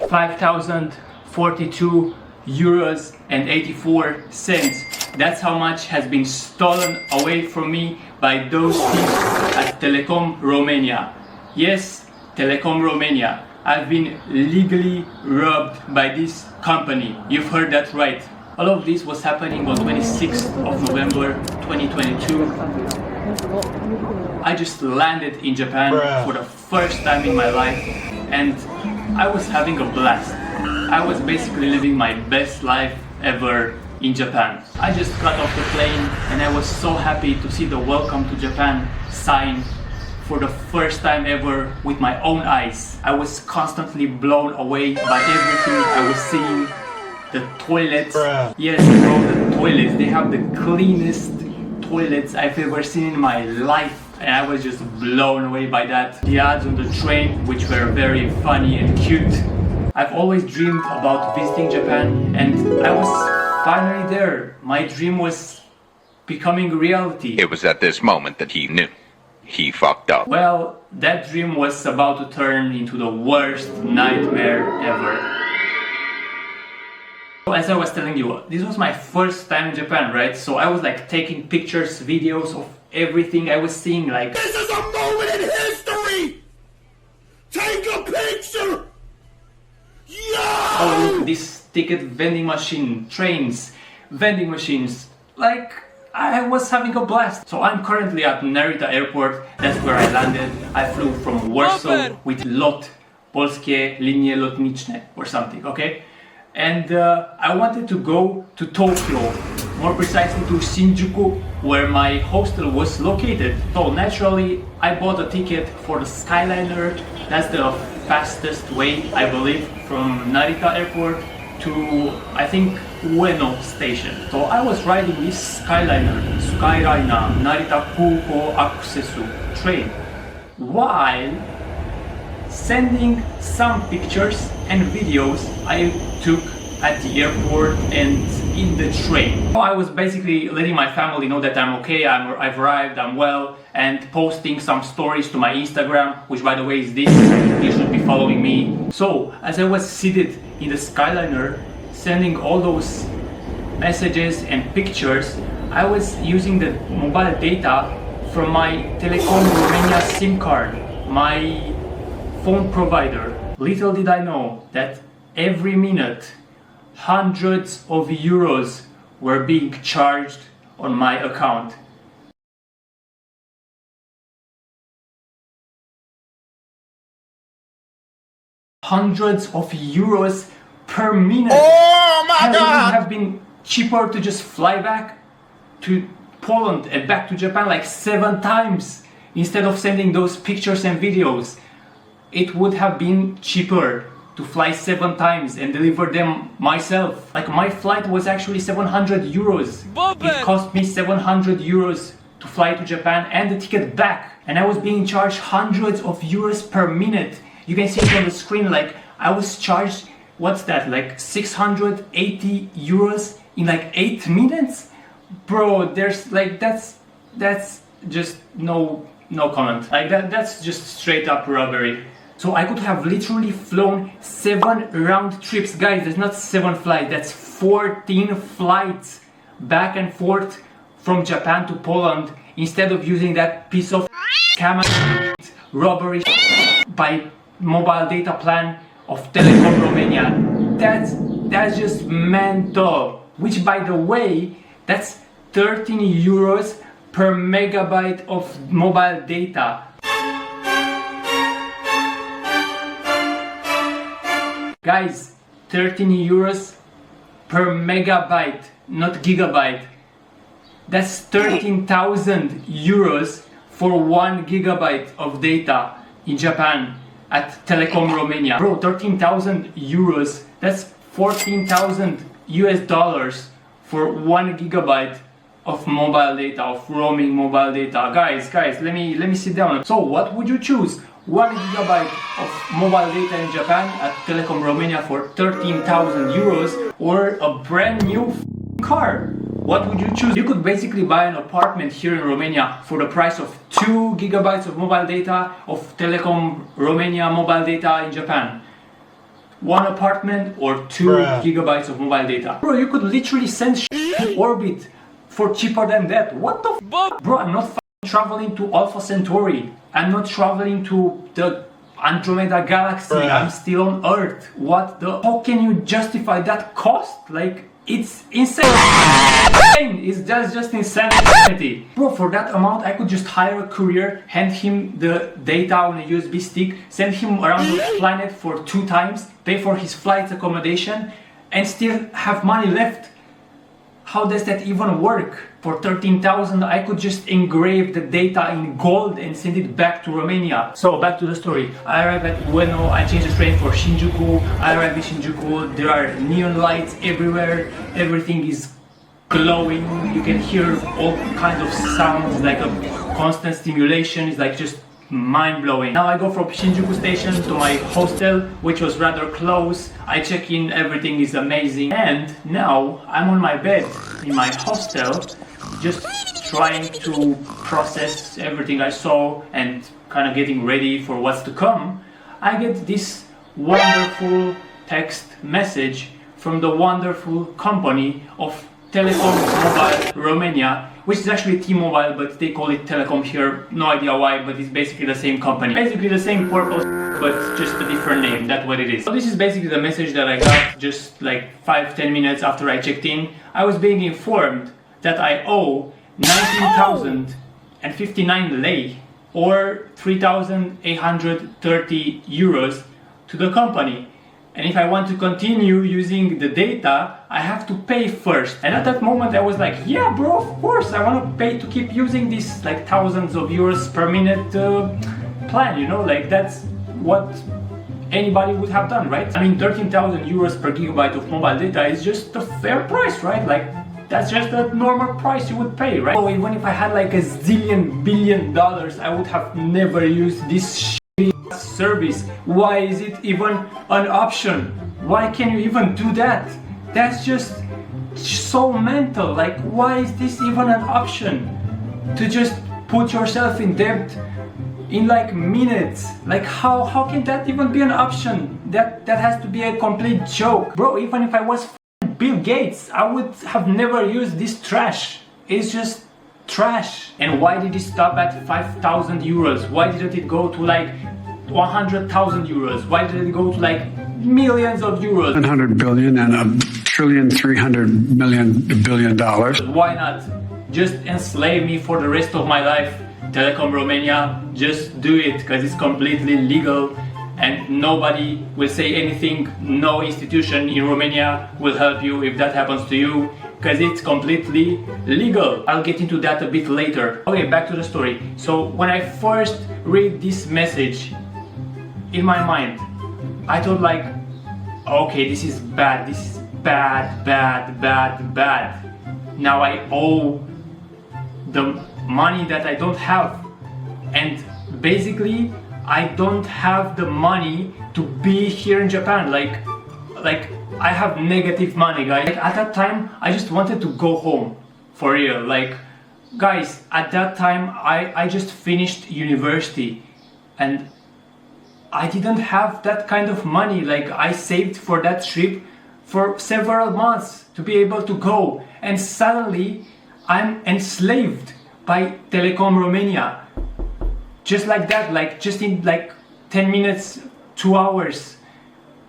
5,042 euros and 84 cents. That's how much has been stolen away from me by those thieves at Telecom Romania. Yes, Telecom Romania. I've been legally robbed by this company. You've heard that right. All of this was happening on 26th of November 2022. I just landed in Japan for the first time in my life and I was having a blast. I was basically living my best life ever in Japan. I just got off the plane and I was so happy to see the Welcome to Japan sign for the first time ever with my own eyes. I was constantly blown away by everything I was seeing. The toilets, yes bro, the toilets, they have the cleanest toilets I've ever seen in my life. And I was just blown away by that. The ads on the train, which were very funny and cute. I've always dreamed about visiting Japan and I was finally there. My dream was becoming reality. It was at this moment that he knew. He fucked up. Well, that dream was about to turn into the worst nightmare ever. As I was telling you, this was my first time in Japan, right? So I was like taking pictures, videos of everything I was seeing, like, this is a moment in history! Take a picture! Yeah! Oh look, this ticket vending machine, trains, vending machines, like, I was having a blast. So I'm currently at Narita airport, that's where I landed. I flew from Warsaw with LOT, Polskie Linie Lotnicze or something, okay? And I wanted to go to Tokyo, more precisely to Shinjuku, where my hostel was located. So naturally, I bought a ticket for the Skyliner. That's the fastest way, I believe, from Narita airport to, I think, Ueno station. So I was riding this Skyliner Narita Kuko Akusesu train, while sending some pictures and videos I took at the airport and in the train. So I was basically letting my family know that I'm okay, I've arrived, I'm well, and posting some stories to my Instagram, which by the way is this, you should be following me. So as I was seated in the Skyliner, sending all those messages and pictures, I was using the mobile data from my Telecom Romania SIM card, my phone provider. Little did I know that every minute hundreds of euros were being charged on my account. Hundreds of euros per minute. Oh my God! It God! would have been cheaper to just fly back to Poland and back to Japan like 7 times instead of sending those pictures and videos. It would have been cheaper to fly 7 times and deliver them myself. Like, my flight was actually 700 euros. It cost me 700 euros to fly to Japan and the ticket back. And I was being charged hundreds of euros per minute. You can see it on the screen, like, I was charged, what's that, like 680 euros in like 8 minutes? Bro, there's like, that's just no comment. Like, that's just straight up robbery. So I could have literally flown 7 round trips. Guys, that's not 7 flights, that's 14 flights back and forth from Japan to Poland instead of using that piece of scam robbery by mobile data plan of Telecom Romania. That's just mental. Which, by the way, that's 13 euros per megabyte of mobile data. Guys, 13 euros per megabyte, not gigabyte. That's 13,000 euros for 1 gigabyte of data in Japan at Telecom Romania. Bro, 13,000 euros, that's 14,000 US dollars for 1 gigabyte of mobile data, of roaming mobile data. Guys, let me sit down. So what would you choose? 1 gigabyte of mobile data in Japan at Telecom Romania for 13,000 euros or a brand new car? What would you choose? You could basically buy an apartment here in Romania for the price of 2 gigabytes of mobile data of Telecom Romania mobile data in Japan. one apartment or 2 gigabytes of mobile data. Bro, you could literally send shit to orbit for cheaper than that. What the f? Bro, I'm not traveling to Alpha Centauri. I'm not traveling to the Andromeda Galaxy. I'm still on Earth. What the? How can you justify that cost? Like, it's insane. It's just insanity. Bro, for that amount, I could just hire a courier, hand him the data on a USB stick, send him around the planet for 2 times, pay for his flight accommodation, and still have money left. How does that even work? For 13,000, I could just engrave the data in gold and send it back to Romania. So back to the story. I arrive at Ueno, I change the train for Shinjuku. I arrive in Shinjuku, there are neon lights everywhere. Everything is glowing. You can hear all kinds of sounds, like a constant stimulation. It's like just mind-blowing. Now I go from Shinjuku station to my hostel, which was rather close. I check in, everything is amazing, and now I'm on my bed in my hostel, just trying to process everything I saw and kind of getting ready for what's to come. I get this wonderful text message from the wonderful company of Telecom Mobile Romania, which is actually T-Mobile, but they call it Telecom here, no idea why, but it's basically the same company. Basically the same purpose, but just a different name, that's what it is. So this is basically the message that I got just like 5-10 minutes after I checked in. I was being informed that I owe 19,059 lei, or 3,830 euros to the company. And if I want to continue using the data, I have to pay first. And at that moment I was like, yeah bro, of course, I want to pay to keep using this like thousands of euros per minute plan, you know, like that's what anybody would have done, right? I mean, 13,000 euros per gigabyte of mobile data is just a fair price, right? Like, that's just a normal price you would pay, right? So even if I had like a zillion billion dollars, I would have never used this service. Why is it even an option? Why can you even do that? That's just so mental. Like, why is this even an option? To just put yourself in debt in like minutes. Like, how can that even be an option? That has to be a complete joke. Bro, even if I was Bill Gates, I would have never used this trash. It's just trash. And why did it stop at 5,000 euros? Why didn't it go to like 100,000 euros? Why did it go to like millions of euros? 100 billion and $1,300 billion. Why not just enslave me for the rest of my life? Telecom Romania, just do it, because it's completely legal and nobody will say anything. No institution in Romania will help you if that happens to you, because it's completely legal. I'll get into that a bit later. Okay, back to the story. So when I first read this message, in my mind I thought like, okay, this is bad, this is bad. Now I owe the money that I don't have, and basically I don't have the money to be here in Japan. Like I have negative money, guys. Like, at that time I just wanted to go home, for real. Like, guys, at that time I just finished university and I didn't have that kind of money. Like, I saved for that trip for several months to be able to go, and suddenly I'm enslaved by Telecom Romania. Just like that, like just in like 10 minutes, 2 hours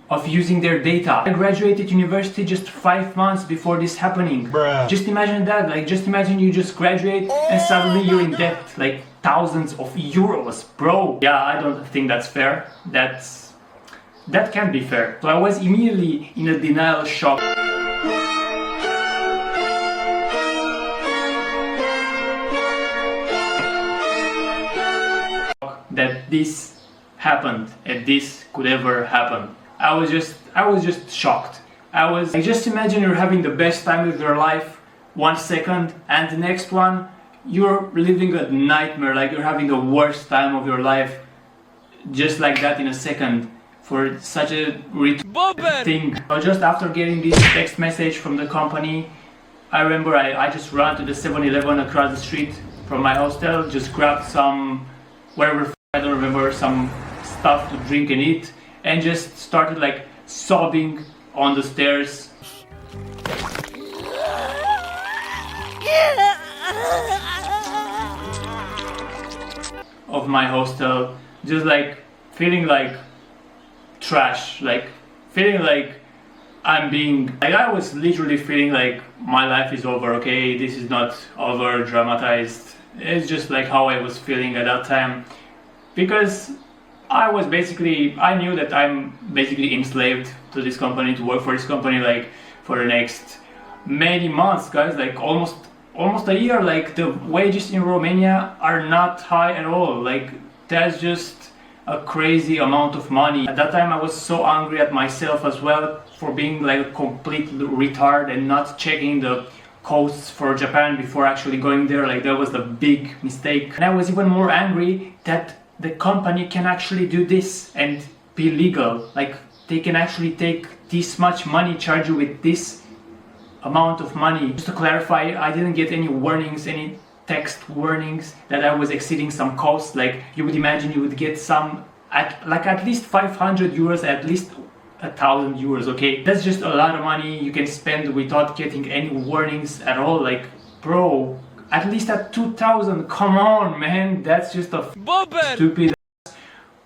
of using their data. I graduated university just 5 months before this happening. Bruh. Just imagine that, like just imagine you just graduate and suddenly you're in debt, like thousands of euros, bro. Yeah, I don't think that's fair. That can't be fair. So I was immediately in a denial shock. That this happened and this could ever happen. I was just shocked. Like, just imagine you're having the best time of your life 1 second, and the next one you're living a nightmare, like you're having the worst time of your life just like that in a second for such a thing. So just after getting this text message from the company, I remember I just ran to the 7-Eleven across the street from my hostel, just grabbed some whatever, I don't remember, some stuff to drink and eat, and just started like sobbing on the stairs. Of my hostel, just like feeling like trash, like feeling like I'm being, like I was literally feeling like my life is over, okay, this is not over dramatized. It's just like how I was feeling at that time, because I knew that I'm basically enslaved to this company, to work for this company like for the next many months, guys, like almost a year. Like the wages in Romania are not high at all. Like that's just a crazy amount of money. At that time I was so angry at myself as well for being like a complete retard and not checking the costs for Japan before actually going there. Like that was the big mistake. And I was even more angry that the company can actually do this and be legal. Like they can actually take this much money, charge you with this amount of money. Just to clarify, I didn't get any warnings, any text warnings that I was exceeding some costs. Like you would imagine you would get some at least 500 euros, at least 1,000 euros, okay? That's just a lot of money you can spend without getting any warnings at all. Like, bro, at least at 2,000, come on, man, that's just a stupid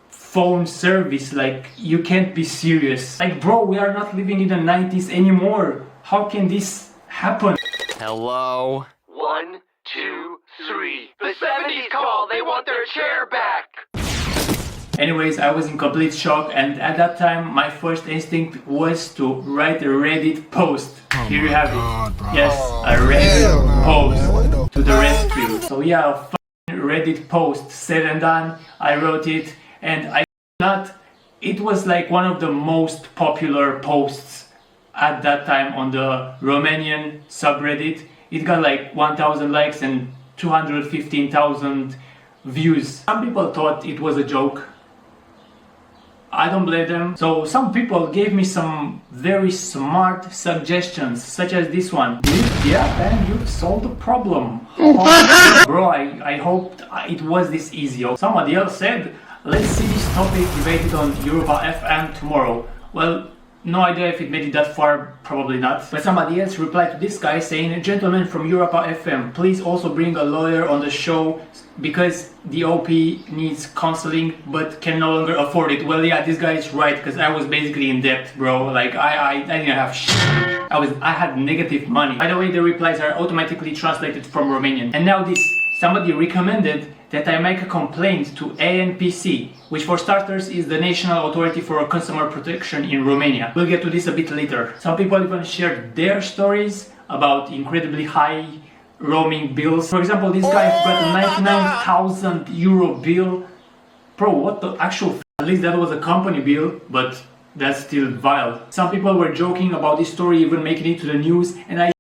phone service. Like, you can't be serious. Like, bro, we are not living in the 90s anymore. How can this happen? Hello? 1, 2, 3. The 70s call! They want their chair back! Anyways, I was in complete shock, and at that time my first instinct was to write a Reddit post. Here you have it. Bro. Yes, a Reddit post to the rescue. So yeah, a Reddit post, said and done. I wrote it, and it was like one of the most popular posts at that time on the Romanian subreddit. It got like 1,000 likes and 215,000 views. Some people thought it was a joke. I don't blame them. So some people gave me some very smart suggestions, such as this one. Yeah, man, you've solved the problem. Bro, I hoped it was this easy. Somebody else said, let's see this topic debated on Europa FM tomorrow. Well, no idea if it made it that far, probably not. But somebody else replied to this guy saying, gentlemen from Europa FM, please also bring a lawyer on the show because the OP needs counseling but can no longer afford it. Well, yeah, this guy is right, because I was basically in debt, bro. Like, I didn't have shit. I had negative money. By the way, the replies are automatically translated from Romanian. And now this, somebody recommended that I make a complaint to ANPC, which for starters is the National Authority for Consumer Protection in Romania. We'll get to this a bit later. Some people even shared their stories about incredibly high roaming bills. For example, this guy got a 99,000 euro bill. Bro, what the actual f***? At least that was a company bill, but that's still vile. Some people were joking about this story even making it to the news, and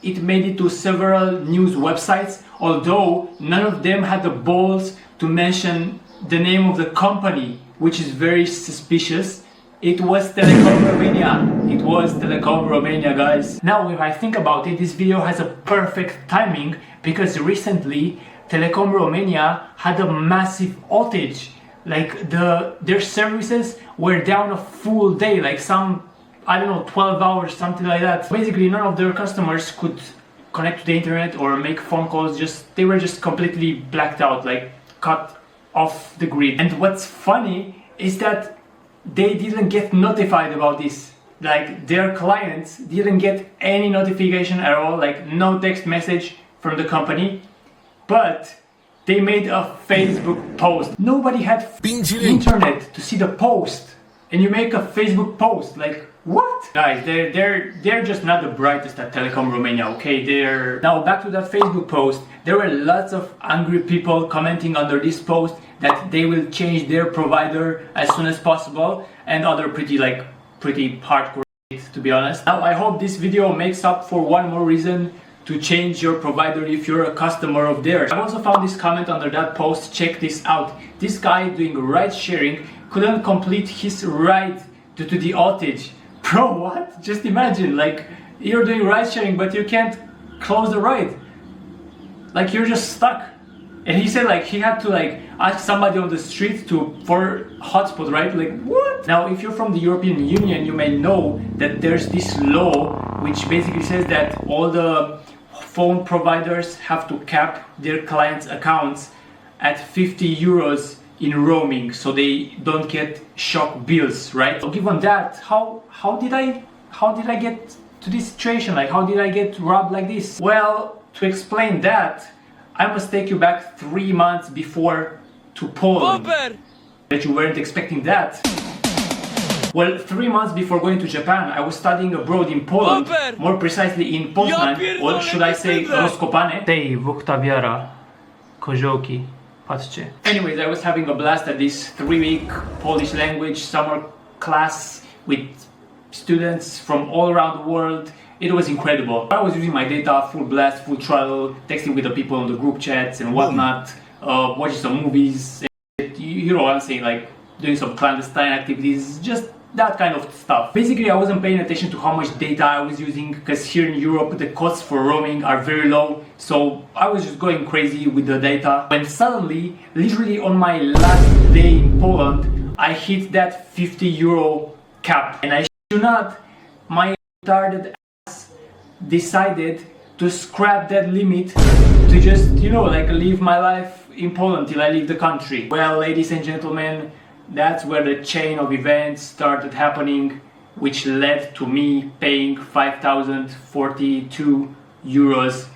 it made it to several news websites, although none of them had the balls to mention the name of the company, which is very suspicious. It was Telecom Romania. It was Telecom Romania, guys. Now, if I think about it, this video has a perfect timing because recently Telecom Romania had a massive outage. Like their services were down a full day, like some, I don't know, 12 hours, something like that. Basically, none of their customers could connect to the internet or make phone calls. They were just completely blacked out, like cut off the grid. And what's funny is that they didn't get notified about this. Like their clients didn't get any notification at all, like no text message from the company, but they made a Facebook post. Nobody had internet to see the post, and you make a Facebook post, like what? Guys, they're just not the brightest at Telecom Romania, okay? Now back to that Facebook post. There were lots of angry people commenting under this post that they will change their provider as soon as possible, and other pretty hardcore shit, to be honest. Now I hope this video makes up for one more reason to change your provider if you're a customer of theirs. I also found this comment under that post. Check this out. This guy doing ride sharing couldn't complete his ride due to the outage. Bro, what? Just imagine, like, you're doing ride sharing but you can't close the ride. Like, you're just stuck. And he said like he had to like ask somebody on the street for hotspot, right? Like, what? Now, if you're from the European Union, you may know that there's this law which basically says that all the phone providers have to cap their clients' accounts at 50 euros in roaming, so they don't get shock bills, right? So given that, how did I get to this situation? Like, how did I get robbed like this? Well, to explain that, I must take you back 3 months before to Poland. That you weren't expecting that. Well, 3 months before going to Japan, I was studying abroad in Poland, more precisely in Poznan, or should I say Rozkopane. Tej Woktawiara, Koziołki, patrzcie. Anyways, I was having a blast at this 3-week Polish language summer class with students from all around the world. It was incredible. I was using my data, full blast, full throttle, texting with the people on the group chats and whatnot, watching some movies, you know what I'm saying, like doing some clandestine activities, just that kind of stuff. Basically, I wasn't paying attention to how much data I was using, because here in Europe the costs for roaming are very low, so I was just going crazy with the data. When suddenly, literally on my last day in Poland, I hit that 50 euro cap, and I do not, my retarded ass decided to scrap that limit to just, you know, like live my life in Poland till I leave the country. Well, ladies and gentlemen, that's where the chain of events started happening, which led to me paying 5,042 euros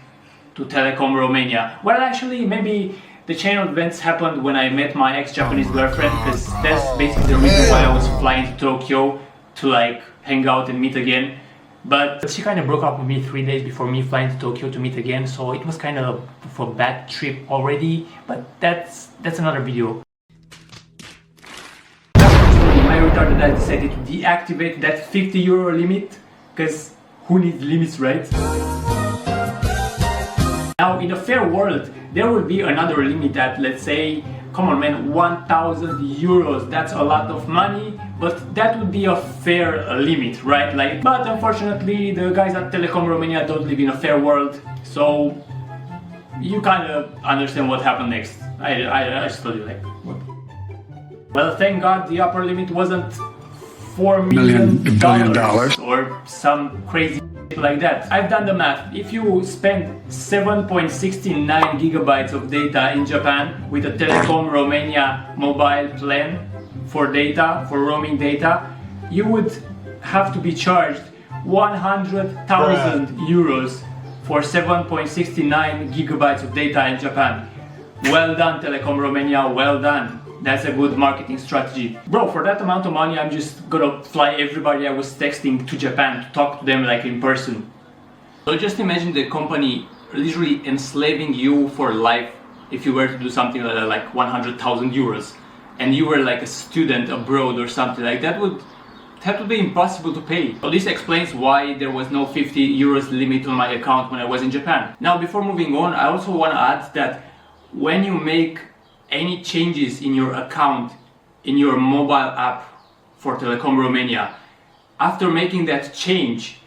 to Telecom Romania. Well, actually, maybe the chain of events happened when I met my ex-Japanese girlfriend, because that's basically the reason why I was flying to Tokyo, to like hang out and meet again. But she kind of broke up with me 3 days before me flying to Tokyo to meet again, so it was kind of a bad trip already, but that's another video. My retarded ass decided to deactivate that 50 euro limit, because who needs limits, right? Now, in a fair world, there will be another limit at, let's say, come on man, 1,000 euros. That's a lot of money, but that would be a fair limit, right? Like, but unfortunately, the guys at Telecom Romania don't live in a fair world, so you kind of understand what happened next. I just told you, like, what? Well, thank God the upper limit wasn't $4 million or some crazy shit like that. I've done the math. If you spend 7.69 gigabytes of data in Japan with a Telecom Romania mobile plan for data, for roaming data, you would have to be charged 100,000 euros for 7.69 gigabytes of data in Japan. Well done, Telecom Romania, well done. That's a good marketing strategy. Bro, for that amount of money, I'm just gonna fly everybody I was texting to Japan to talk to them like in person. So just imagine the company literally enslaving you for life if you were to do something like 100,000 euros and you were like a student abroad or something like that. Would be impossible to pay. So this explains why there was no 50 euros limit on my account when I was in Japan. Now, before moving on, I also want to add that when you make any changes in your account in your mobile app for Telecom Romania, after making that change,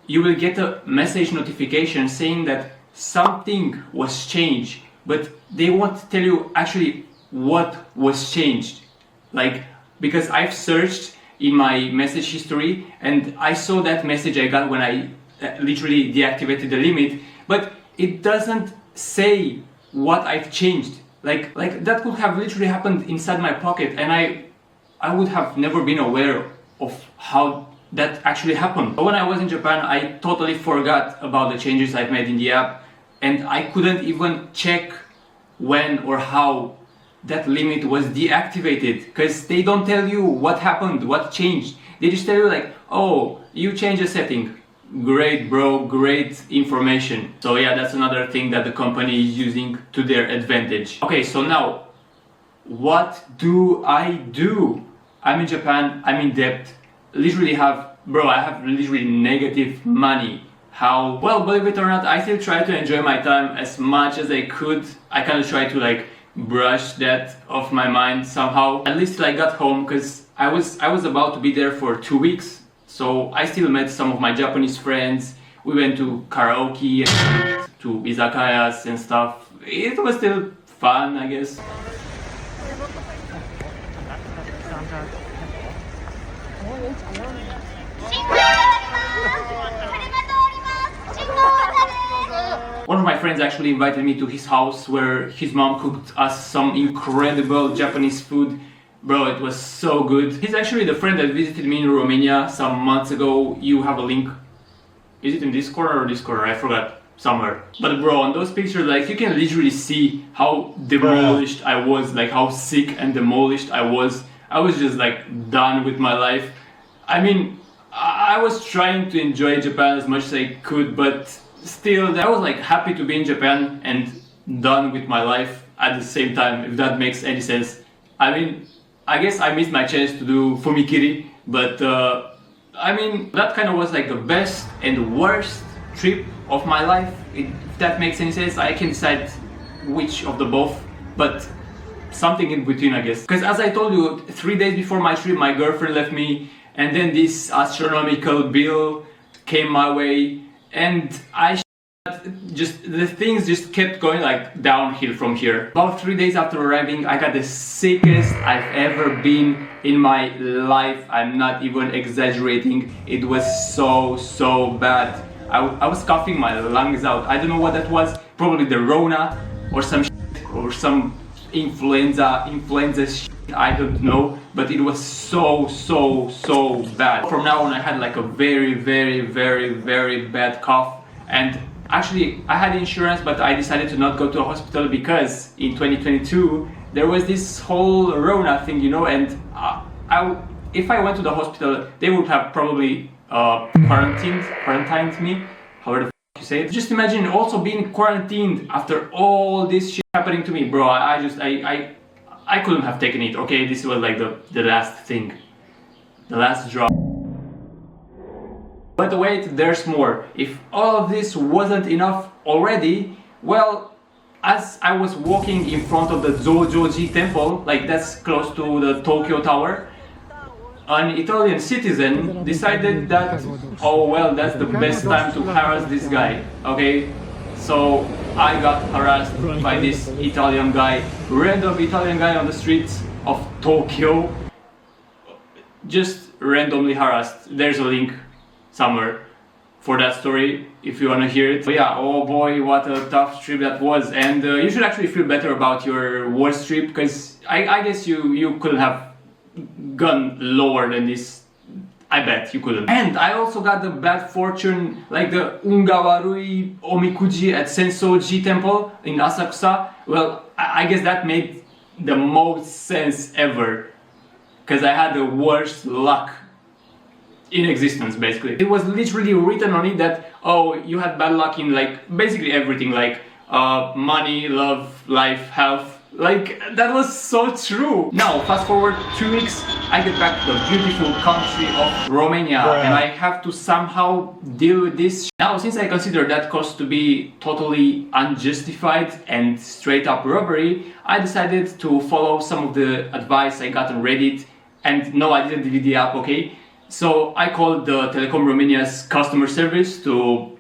you will get a message notification saying that something was changed, but they won't tell you actually what was changed. Like, because I've searched in my message history and I saw that message I got when I literally deactivated the limit, but it doesn't say what I've changed. Like that could have literally happened inside my pocket, and I would have never been aware of how that actually happened. But when I was in Japan, I totally forgot about the changes I've made in the app, and I couldn't even check when or how that limit was deactivated, because they don't tell you what happened, what changed. They just tell you like, oh, you changed a setting. Great, bro, great information. So yeah, that's another thing that the company is using to their advantage. Okay, so now, what do I do? I'm in Japan, I'm in debt, I have literally negative money. How? Well, believe it or not, I still try to enjoy my time as much as I could. I kind of try to like brush that off my mind somehow. At least till I got home, because I was about to be there for 2 weeks. So I still met some of my Japanese friends. We went to karaoke, to izakayas and stuff. It was still fun, I guess. One of my friends actually invited me to his house where his mom cooked us some incredible Japanese food. Bro, it was so good. He's actually the friend that visited me in Romania some months ago. You have a link. Is it in this corner or this corner? I forgot. Somewhere. But bro, on those pictures, like, you can literally see how demolished I was, like how sick and demolished I was. I was just like done with my life. I mean, I was trying to enjoy Japan as much as I could, but still, I was like happy to be in Japan and done with my life at the same time, if that makes any sense. I mean, I guess I missed my chance to do fumikiri, but I mean, that kind of was like the best and worst trip of my life. If that makes any sense, I can decide which of the both, but something in between, I guess. Because as I told you, 3 days before my trip, my girlfriend left me, and then this astronomical bill came my way, and the things just kept going like downhill from here. About 3 days after arriving, I got the sickest I've ever been in my life. I'm not even exaggerating. It was so bad. I was coughing my lungs out. I don't know what that was. Probably the Rona or some shit, or some influenza shit. I don't know, but it was so bad. From now on, I had like a very bad cough, and actually I had insurance, but I decided to not go to a hospital because in 2022 there was this whole Rona thing, you know, and if I went to the hospital, they would have probably quarantined me, however the f you say it. Just imagine also being quarantined after all this shit happening to me, bro. I couldn't have taken it. Okay, this was like the last thing, the last drop. But wait, there's more. If all of this wasn't enough already, well, as I was walking in front of the Zojoji temple, like that's close to the Tokyo Tower, an Italian citizen decided that, oh well, that's the best time to harass this guy, okay? So I got harassed by this Italian guy, random Italian guy on the streets of Tokyo, just randomly harassed. There's a link somewhere for that story if you want to hear it. But yeah, oh boy, what a tough trip that was, and you should actually feel better about your worst trip, because I guess you couldn't have gone lower than this. I bet you couldn't. And I also got the bad fortune, like the Ungawarui Omikuji at Sensoji temple in Asakusa. Well, I guess that made the most sense ever, because I had the worst luck in existence, basically. It was literally written on it that, oh, you had bad luck in like basically everything, like money, love, life, health. Like, that was so true. Now, fast forward 2 weeks, I get back to the beautiful country of Romania, and I have to somehow deal with this. Now, since I consider that cost to be totally unjustified and straight up robbery, I decided to follow some of the advice I got on Reddit. And no, I didn't delete the app, okay? So I called the Telecom Romania's customer service to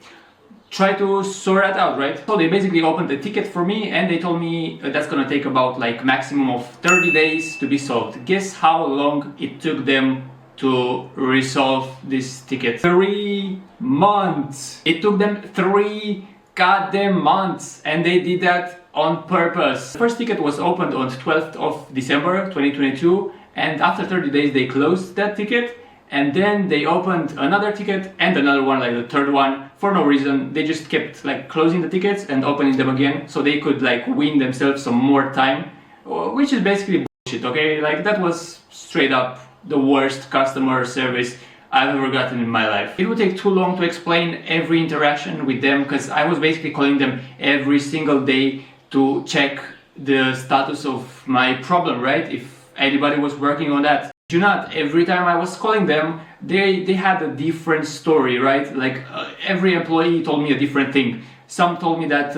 try to sort that out, right? So they basically opened the ticket for me, and they told me that's gonna take about like maximum of 30 days to be solved. Guess how long it took them to resolve this ticket? 3 months! It took them 3 goddamn months, and they did that on purpose. The first ticket was opened on 12th of December 2022, and after 30 days they closed that ticket. And then they opened another ticket and another one, like the third one, for no reason. They just kept like closing the tickets and opening them again, so they could like win themselves some more time, which is basically bullshit, okay? Like, that was straight up the worst customer service I've ever gotten in my life. It would take too long to explain every interaction with them, because I was basically calling them every single day to check the status of my problem, right? If anybody was working on that. Do not, every time I was calling them, they had a different story, right? Like, every employee told me a different thing. Some told me that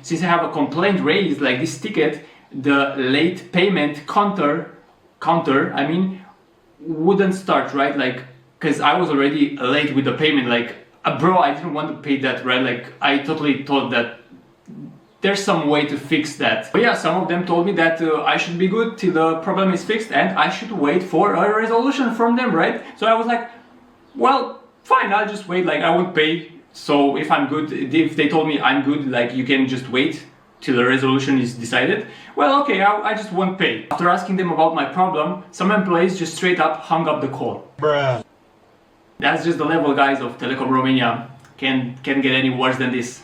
since I have a complaint raised, like this ticket, the late payment counter, I mean, wouldn't start, right? Like, because I was already late with the payment. Like, bro, I didn't want to pay that, right? Like, I totally thought that there's some way to fix that. But yeah, some of them told me that I should be good till the problem is fixed and I should wait for a resolution from them, right? So I was like, well, fine, I'll just wait, like I won't pay. So if I'm good, if they told me I'm good, like you can just wait till the resolution is decided, well, okay, I just won't pay. After asking them about my problem, some employees just straight up hung up the call. Bruh. That's just the level, guys, of Telecom Romania. Can't get any worse than this,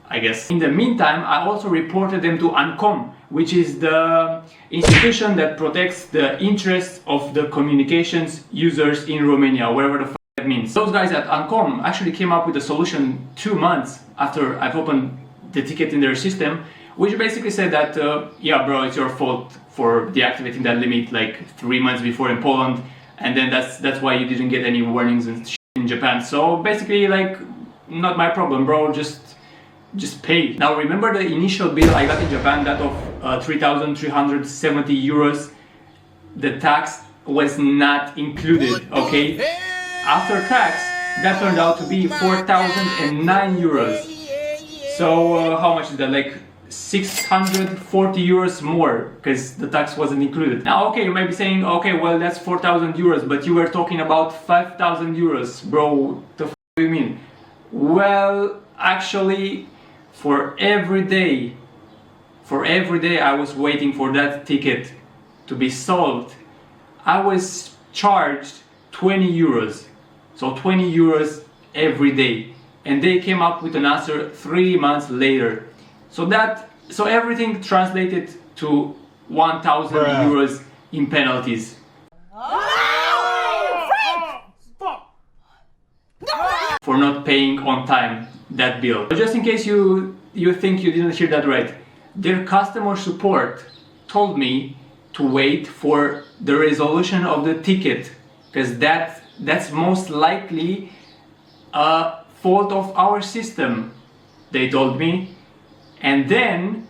I guess. In the meantime, I also reported them to ANCOM, which is the institution that protects the interests of the communications users in Romania, wherever the f that means. Those guys at ANCOM actually came up with a solution 2 months after I've opened the ticket in their system, which basically said that, yeah, bro, it's your fault for deactivating that limit like 3 months before in Poland, and then that's why you didn't get any warnings and shit in Japan. So basically, like, not my problem, bro. Just pay. Now remember the initial bill I got in Japan, that of 3,370 euros. The tax was not included, okay? After tax, that turned out to be 4,009 euros. So how much is that? Like 640 euros more, because the tax wasn't included. Now, okay, you might be saying, okay, well, that's 4,000 euros, but you were talking about 5,000 euros, bro. The f do you mean? Well, actually, for every day I was waiting for that ticket to be solved, I was charged 20 euros. So 20 euros every day. And they came up with an answer 3 months later. So everything translated to 1,000 euros in penalties. For not paying on time that bill. But just in case you think you didn't hear that right, their customer support told me to wait for the resolution of the ticket, because that's most likely a fault of our system, they told me. And then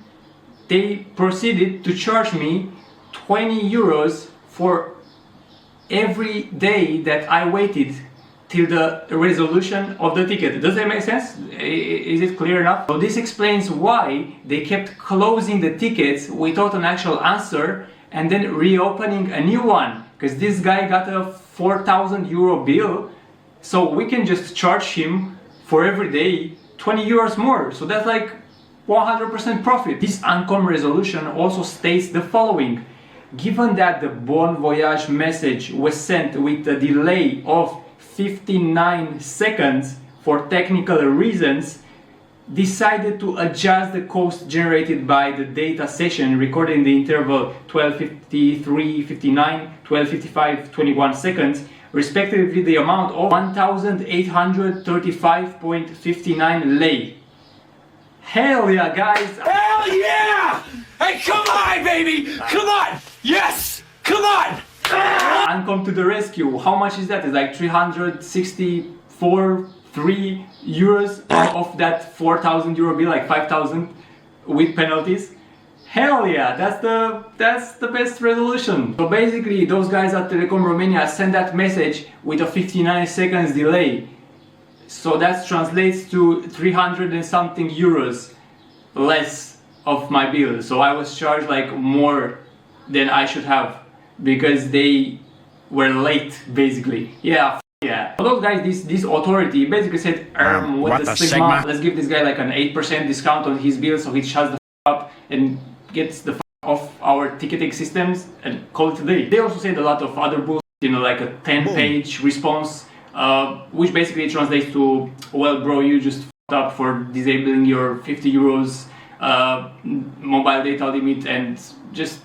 they proceeded to charge me 20 euros for every day that I waited till the resolution of the ticket. Does that make sense? Is it clear enough? So this explains why they kept closing the tickets without an actual answer and then reopening a new one, because this guy got a 4,000 euro bill, so we can just charge him for every day 20 euros more. So that's like 100% profit. This ANCOM resolution also states the following: given that the Bon Voyage message was sent with a delay of 59 seconds for technical reasons, decided to adjust the cost generated by the data session recorded in the interval 12:53:59, 12:55:21 seconds, respectively the amount of 1,835.59 lei. Hell yeah, guys! Hell yeah! Hey, come on, baby! Come on! Yes! Come on! ANCOM to the rescue. How much is that? It's like 364.3 euros of that 4,000 euro bill, like 5,000 with penalties. Hell yeah, that's the best resolution. So basically, those guys at Telecom Romania sent that message with a 59 seconds delay. So that translates to 300 and something euros less of my bill. So I was charged like more than I should have, because they were late, basically. Yeah, yeah. For those guys, this authority basically said, what the sigma? Let's give this guy like an 8% discount on his bill so he shuts the up and gets the off our ticketing systems and call it a day. They also said a lot of other bullshit, you know, like a 10-page response, which basically translates to, well, bro, you just f***ed up for disabling your 50 euros mobile data limit and just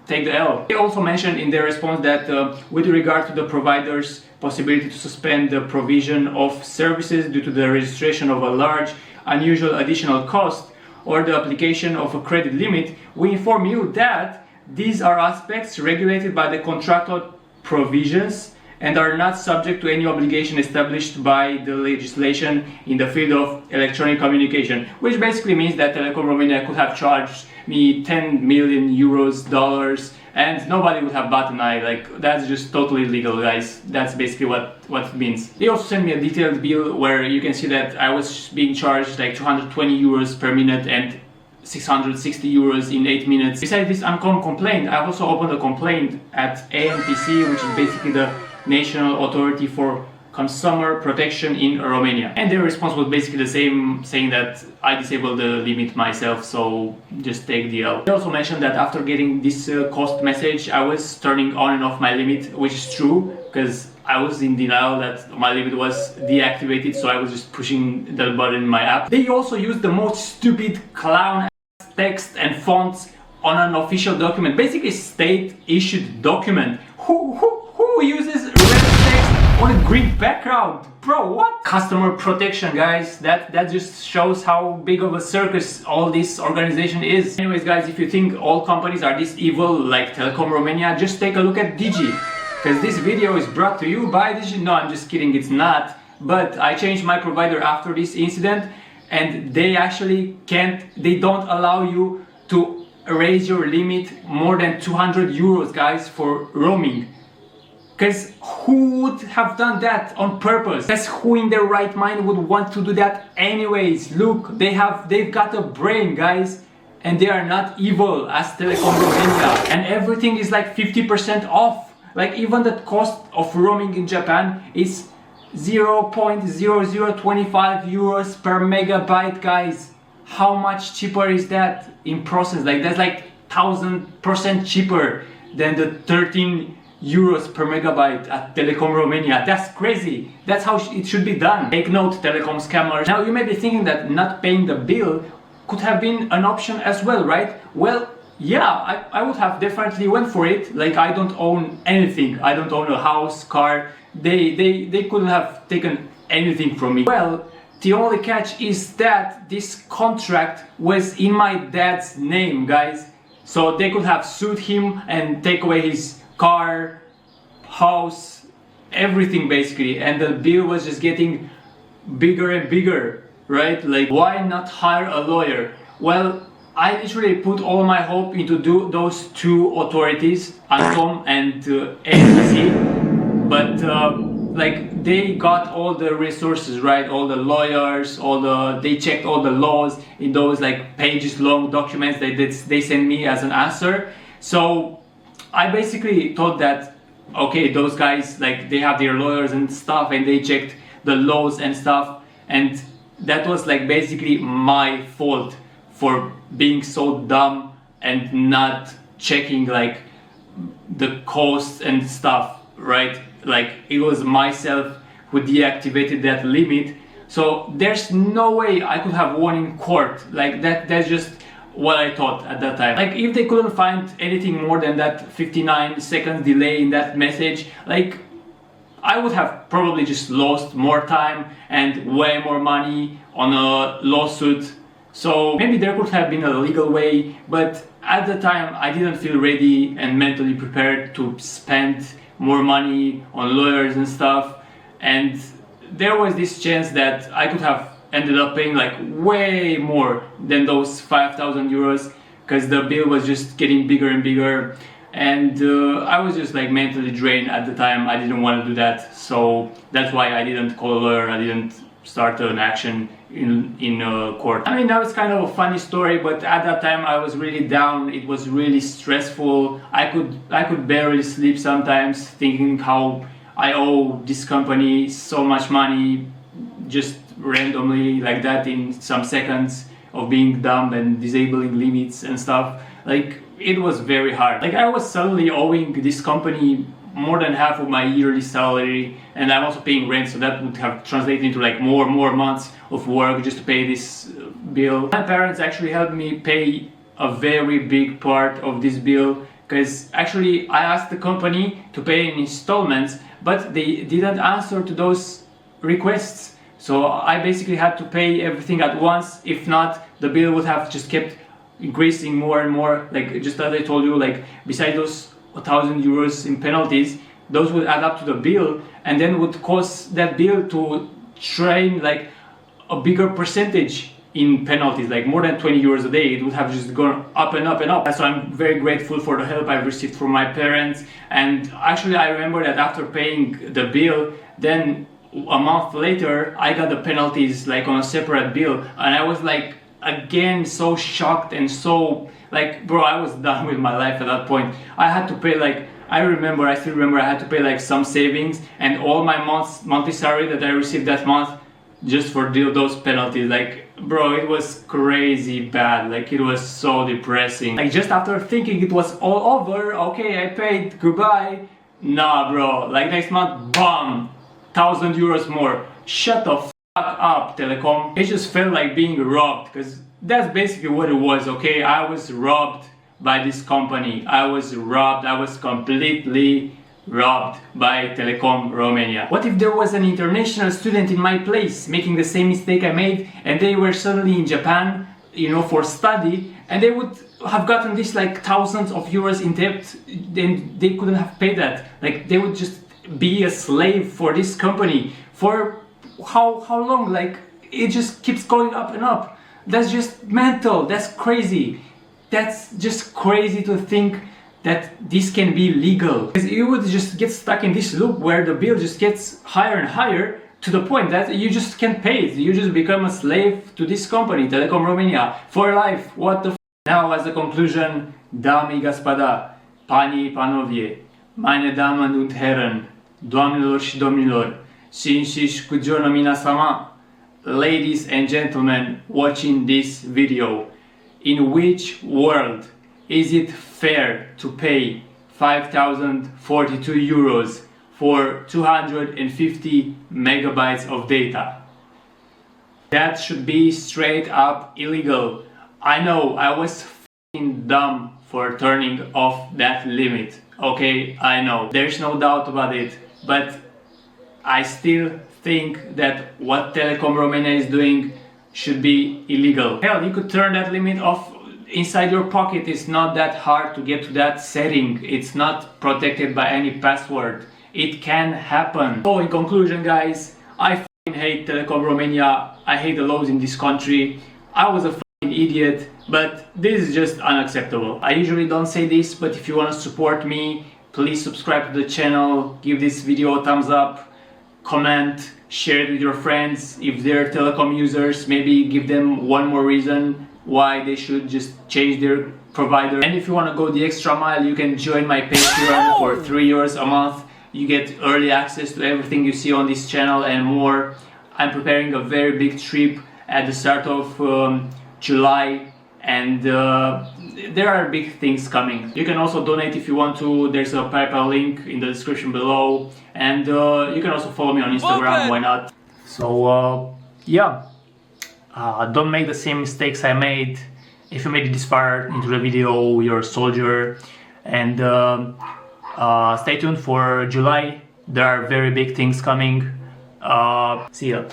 take the L. They also mentioned in their response that with regard to the provider's possibility to suspend the provision of services due to the registration of a large, unusual additional cost or the application of a credit limit, we inform you that these are aspects regulated by the contractual provisions and are not subject to any obligation established by the legislation in the field of electronic communication, which basically means that Telecom Romania could have charged me 10 million euros, dollars, and nobody would have bat an eye. Like, that's just totally legal, guys. That's basically what it means. They also sent me a detailed bill where you can see that I was being charged like 220 euros per minute and 660 euros in 8 minutes. Besides this uncommon complaint, I also opened a complaint at ANPC, which is basically the National Authority for Consumer Protection in Romania. And their response was basically the same, saying that I disabled the limit myself, so just take the L. They also mentioned that after getting this cost message, I was turning on and off my limit, which is true, because I was in denial that my limit was deactivated, so I was just pushing that button in my app. They also used the most stupid clown text and fonts on an official document, basically state-issued document. Who uses red text on a green background? Bro, what? Customer protection, guys. That just shows how big of a circus all this organization is. Anyways, guys, if you think all companies are this evil like Telecom Romania, just take a look at Digi. Because this video is brought to you by Digi. No, I'm just kidding, it's not. But I changed my provider after this incident, and they actually they don't allow you to raise your limit more than 200 euros, guys, for roaming. Because who would have done that on purpose? Because who in their right mind would want to do that anyways? Look, they've got a brain, guys, and they are not evil as Telecom Romania. And everything is like 50% off. Like even the cost of roaming in Japan is 0.0025 euros per megabyte, guys. How much cheaper is that in process? Like that's like 1000% cheaper than the 13 euros per megabyte at Telecom Romania. That's crazy. That's how it should be done. Take note, telecom scammers. Now you may be thinking that not paying the bill could have been an option as well, right? Well, yeah, I would have definitely went for it. Like I don't own anything. I don't own a house, car. They couldn't have taken anything from me. Well, the only catch is that this contract was in my dad's name, guys. So they could have sued him and take away his car, house, everything basically, and the bill was just getting bigger and bigger, right? Like, why not hire a lawyer? Well, I literally put all my hope into those two authorities, ANCOM and ANPC, but like they got all the resources, right? All the lawyers, they checked all the laws in those like pages long documents that they sent me as an answer. So I basically thought that, okay, those guys, like they have their lawyers and stuff and they checked the laws and stuff, and that was like basically my fault for being so dumb and not checking like the costs and stuff, right? Like it was myself who deactivated that limit. So there's no way I could have won in court. Like that's just what I thought at that time. Like if they couldn't find anything more than that 59 seconds delay in that message, like I would have probably just lost more time and way more money on a lawsuit. So maybe there could have been a legal way, but at the time I didn't feel ready and mentally prepared to spend more money on lawyers and stuff, and there was this chance that I could have ended up paying like way more than those 5,000 euros, because the bill was just getting bigger and bigger, and I was just like mentally drained at the time. I didn't want to do that, so that's why I didn't call a lawyer. I didn't start an action in court. I mean, now it's kind of a funny story, but at that time I was really down. It was really stressful. I could barely sleep sometimes, thinking how I owe this company so much money just randomly like that in some seconds of being dumb and disabling limits and stuff. Like it was very hard. Like I was suddenly owing this company more than half of my yearly salary, and I'm also paying rent, so that would have translated into like more months of work just to pay this bill. My parents actually helped me pay a very big part of this bill, because actually I asked the company to pay in installments, but they didn't answer to those requests. So I basically had to pay everything at once. If not, the bill would have just kept increasing more and more. Like just as I told you, like besides those 1,000 euros in penalties, those would add up to the bill, and then would cause that bill to train like a bigger percentage in penalties, like more than 20 euros a day. It would have just gone up and up and up. So I'm very grateful for the help I've received from my parents. And actually I remember that after paying the bill, then a month later I got the penalties like on a separate bill, and I was like again so shocked and so like, bro, I was done with my life at that point. I had to pay like, I still remember I had to pay like some savings and all my monthly salary that I received that month just for those penalties. Like, bro, it was crazy bad. Like, it was so depressing. Like, just after thinking it was all over, okay, I paid, goodbye. Nah, bro, like next month, bam, 1,000 euros more. Shut the fuck up, Telecom. It just felt like being robbed, because that's basically what it was, okay? I was robbed by this company. I was completely robbed by Telecom Romania. What if there was an international student in my place making the same mistake I made, and they were suddenly in Japan, you know, for study, and they would have gotten this like thousands of euros in debt, and they couldn't have paid that. Like, they would just be a slave for this company for how long? Like, it just keeps going up and up. That's just mental. That's crazy. That's just crazy to think that this can be legal. Because you would just get stuck in this loop where the bill just gets higher and higher to the point that you just can't pay it. You just become a slave to this company, Telecom Romania, for life. What the f***? Now, as a conclusion, Dami Gospoda, Pani Panovie, meine Damen und Herren, Doamnelor și Domnilor, Shinshish Kujono Minasama, ladies and gentlemen watching this video, in which world is it fair to pay 5,042 euros for 250 megabytes of data? That should be straight up illegal. I know, I was f***ing dumb for turning off that limit. Okay, I know, there's no doubt about it, but I still think that what Telecom Romania is doing should be illegal. Hell, you could turn that limit off inside your pocket. It's not that hard to get to that setting. It's not protected by any password. It can happen. So in conclusion, guys, I f***ing hate Telecom Romania. I hate the laws in this country. I was a f***ing idiot, but this is just unacceptable. I usually don't say this, but if you want to support me, please subscribe to the channel, give this video a thumbs up, comment, share it with your friends. If they're telecom users, maybe give them one more reason why they should just change their provider. And if you want to go the extra mile, you can join my Patreon for 3 euros a month. You get early access to everything you see on this channel and more. I'm preparing a very big trip at the start of July, and there are big things coming. You can also donate if you want to. There's a PayPal link in the description below, and you can also follow me on Instagram, why not? So yeah, don't make the same mistakes I made. If you made it this far into the video, you're a soldier. And stay tuned for July. There are very big things coming. See ya.